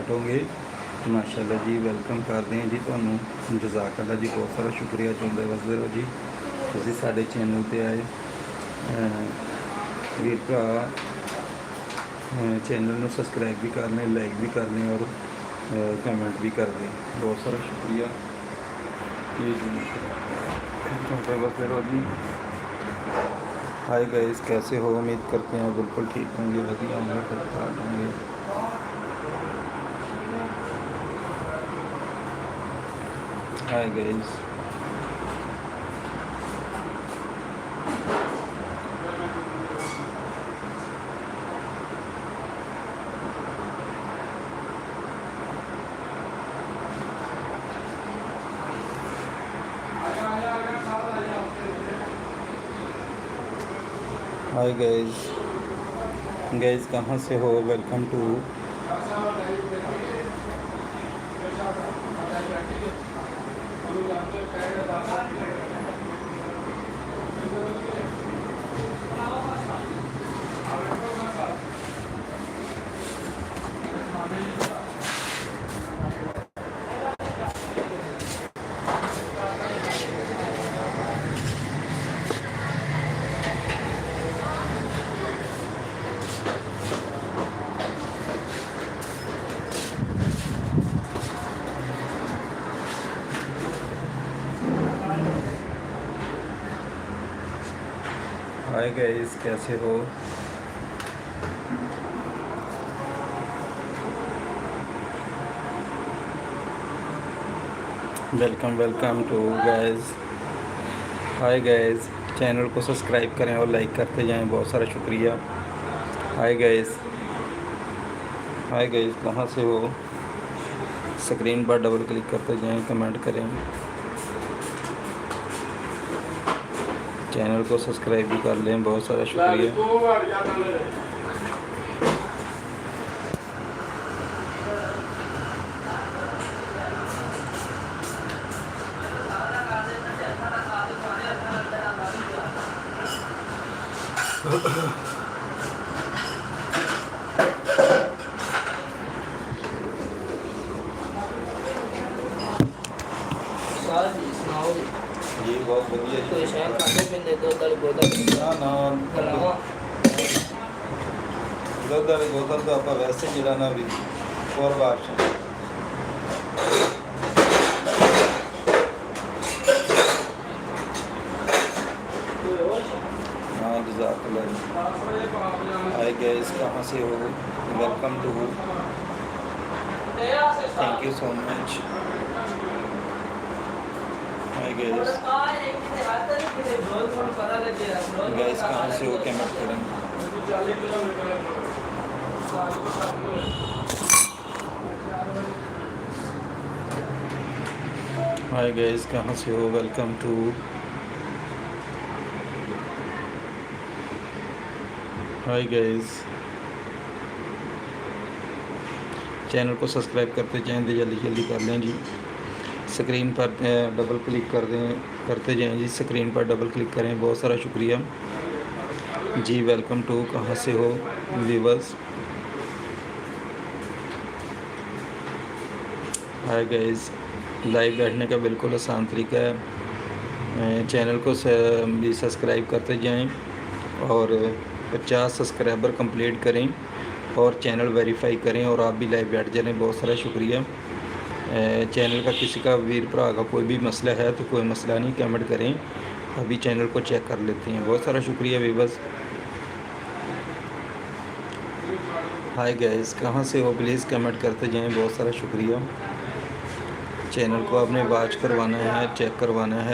Start होंगे। माशाअल्लाह जी welcome करते हैं जी ਤੁਹਾਨੂੰ जज़ाकल्ला जी बहुत सारा शुक्रिया चुनते वसदे रहो जी तुसीं साडे चैनल ते आए वीर भरा चैनल में सबसक्राइब भी कर लें लाइक भी कर लें और कमेंट भी कर दें बहुत सारा शुक्रिया जी चुनते वसदे रहो जी। हाय गाइस कैसे हो उम्मीद करते हैं बिल्कुल ठीक होंगे वधिया होंगे ठीक ठाक होंगे। हाय गाइस हाय गाइस कहाँ से हो वेलकम टू हाय गाइस कैसे हो welcome to guys. Hi guys channel को सब्सक्राइब करें और लाइक करते जाएं बहुत सारा शुक्रिया। हाय गाइस कहाँ से हो स्क्रीन पर डबल क्लिक करते जाएं कमेंट करें चैनल को सब्सक्राइब भी कर लें बहुत सारा शुक्रिया। जी बहुत बढ़िया कोई शहर खाते पीते दुध वाली बोतल ना दुध वाली बोतल तो आप वैसे जिला ना भी और बात हाँ जज़ाकल्लाह। हाय गाइस कहाँ से हो welcome to thank you so much. Hi guys कहाँ से हो कमेंट करें। हाय गाइस कहाँ से हो welcome to hi guys channel को सब्सक्राइब करते जाएं जल्दी कर लें जी स्क्रीन पर डबल क्लिक करते जाएं जी स्क्रीन पर डबल क्लिक करें बहुत सारा शुक्रिया जी। वेलकम टू कहाँ से हो व्यूअर्स। हाय गाइस लाइव बैठने का बिल्कुल आसान तरीका है चैनल को भी सब्सक्राइब करते जाएं और 50 सब्सक्राइबर कंप्लीट करें और चैनल वेरीफाई करें और आप भी लाइव बैठ जाएं बहुत सारा शुक्रिया। चैनल का किसी का वीर भरा का कोई भी मसला है तो कोई मसला नहीं कमेंट करें अभी चैनल को चेक कर लेते हैं बहुत सारा शुक्रिया व्यूअर्स। हाय गाइस कहाँ से हो प्लीज़ कमेंट करते जाएं बहुत सारा शुक्रिया। चैनल को आपने वॉच करवाना है चेक करवाना है।